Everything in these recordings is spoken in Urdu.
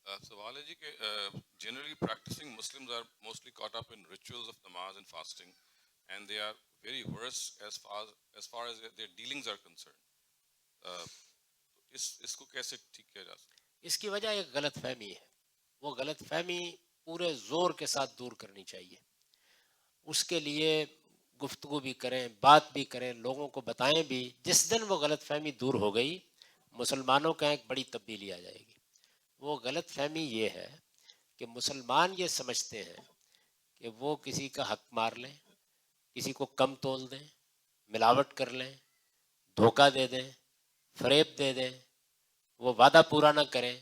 سوال ہے جی کہ generally practising Muslims are mostly caught up in rituals of namaz and fasting and they are very worse as far as their dealings are concerned. اس کو کیسے ٹھیک کیا جا سکتا ہے؟ اس کی وجہ ایک غلط فہمی ہے. وہ غلط فہمی پورے زور کے ساتھ دور کرنی چاہیے. اس کے لیے گفتگو بھی کریں, بات بھی کریں, لوگوں کو بتائیں بھی. جس دن وہ غلط فہمی دور ہو گئی, مسلمانوں کا ایک بڑی تبدیلی آ جائے گی. وہ غلط فہمی یہ ہے کہ مسلمان یہ سمجھتے ہیں کہ وہ کسی کا حق مار لیں, کسی کو کم تول دیں, ملاوٹ کر لیں, دھوکہ دے دیں, فریب دے دیں, وہ وعدہ پورا نہ کریں,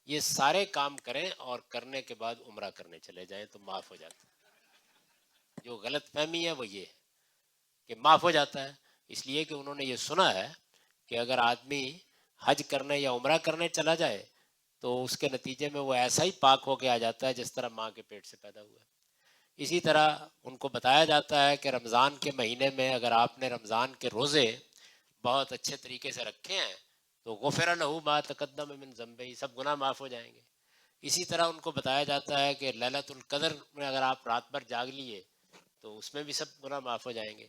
یہ سارے کام کریں اور کرنے کے بعد عمرہ کرنے چلے جائیں تو معاف ہو جاتا ہے. جو غلط فہمی ہے وہ یہ ہے کہ معاف ہو جاتا ہے, اس لیے کہ انہوں نے یہ سنا ہے کہ اگر آدمی حج کرنے یا عمرہ کرنے چلا جائے تو اس کے نتیجے میں وہ ایسا ہی پاک ہو کے آ جاتا ہے جس طرح ماں کے پیٹ سے پیدا ہوا ہے. اسی طرح ان کو بتایا جاتا ہے کہ رمضان کے مہینے میں اگر آپ نے رمضان کے روزے بہت اچھے طریقے سے رکھے ہیں تو غفر لہ ما تقدم من ذنبہ, سب گناہ معاف ہو جائیں گے. اسی طرح ان کو بتایا جاتا ہے کہ لیلۃ القدر میں اگر آپ رات بھر جاگ لیے تو اس میں بھی سب گناہ معاف ہو جائیں گے.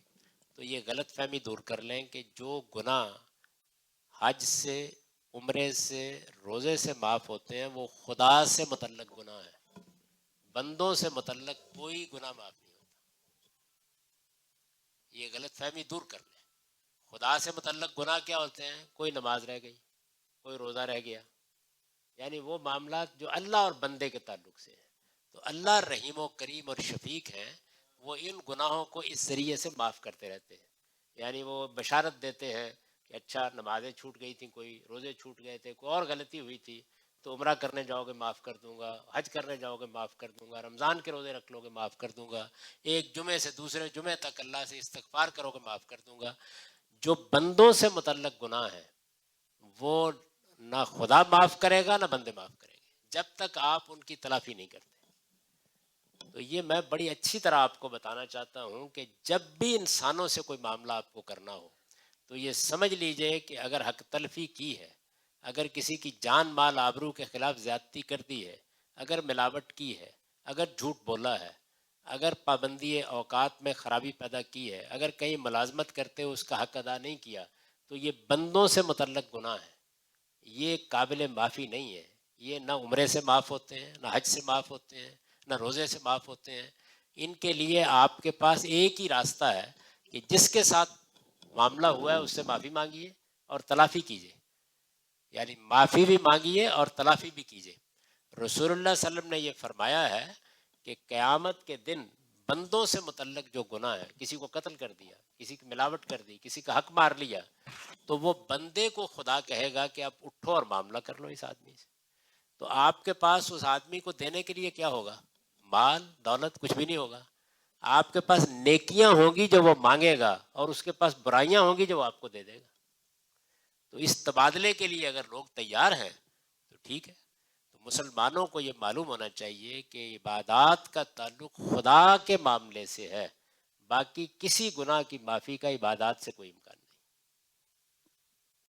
تو یہ غلط فہمی دور کر لیں کہ جو گناہ حج سے, عمرے سے, روزے سے معاف ہوتے ہیں وہ خدا سے متعلق گناہ ہے, بندوں سے متعلق کوئی گناہ معاف نہیں ہوتا. یہ غلط فہمی دور کر لیں. خدا سے متعلق گناہ کیا ہوتے ہیں؟ کوئی نماز رہ گئی, کوئی روزہ رہ گیا, یعنی وہ معاملات جو اللہ اور بندے کے تعلق سے ہیں. تو اللہ رحیم و کریم اور شفیق ہیں, وہ ان گناہوں کو اس ذریعے سے معاف کرتے رہتے ہیں. یعنی وہ بشارت دیتے ہیں کہ اچھا نمازیں چھوٹ گئی تھیں, کوئی روزے چھوٹ گئے تھے, کوئی اور غلطی ہوئی تھی تو عمرہ کرنے جاؤ گے معاف کر دوں گا, حج کرنے جاؤ گے معاف کر دوں گا, رمضان کے روزے رکھ لو گے معاف کر دوں گا, ایک جمعے سے دوسرے جمعے تک اللہ سے استغفار کرو گے معاف کر دوں گا. جو بندوں سے متعلق گناہ ہیں وہ نہ خدا معاف کرے گا نہ بندے معاف کریں گے جب تک آپ ان کی تلافی نہیں کرتے. تو یہ میں بڑی اچھی طرح آپ کو بتانا چاہتا ہوں کہ جب بھی انسانوں سے کوئی معاملہ آپ کو کرنا ہو تو یہ سمجھ لیجئے کہ اگر حق تلفی کی ہے, اگر کسی کی جان مال آبرو کے خلاف زیادتی کر دی ہے, اگر ملاوٹ کی ہے, اگر جھوٹ بولا ہے, اگر پابندی اوقات میں خرابی پیدا کی ہے, اگر کہیں ملازمت کرتے اس کا حق ادا نہیں کیا, تو یہ بندوں سے متعلق گناہ ہے, یہ قابل معافی نہیں ہے. یہ نہ عمرے سے معاف ہوتے ہیں, نہ حج سے معاف ہوتے ہیں, نہ روزے سے معاف ہوتے ہیں. ان کے لیے آپ کے پاس ایک ہی راستہ ہے کہ جس کے ساتھ معاملہ ہوا ہے اس سے معافی مانگیے اور تلافی کیجیے. یعنی معافی بھی مانگیے اور تلافی بھی کیجیے. رسول اللہ صلی اللہ علیہ وسلم نے یہ فرمایا ہے کہ قیامت کے دن بندوں سے متعلق جو گناہ ہے, کسی کو قتل کر دیا, کسی کی ملاوٹ کر دی, کسی کا حق مار لیا, تو وہ بندے کو خدا کہے گا کہ آپ اٹھو اور معاملہ کر لو اس آدمی سے. تو آپ کے پاس اس آدمی کو دینے کے لیے کیا ہوگا؟ مال دولت کچھ بھی نہیں ہوگا. آپ کے پاس نیکیاں ہوں گی جو وہ مانگے گا, اور اس کے پاس برائیاں ہوں گی جو وہ آپ کو دے دے گا. تو اس تبادلے کے لیے اگر لوگ تیار ہیں تو ٹھیک ہے. تو مسلمانوں کو یہ معلوم ہونا چاہیے کہ عبادات کا تعلق خدا کے معاملے سے ہے, باقی کسی گناہ کی معافی کا عبادات سے کوئی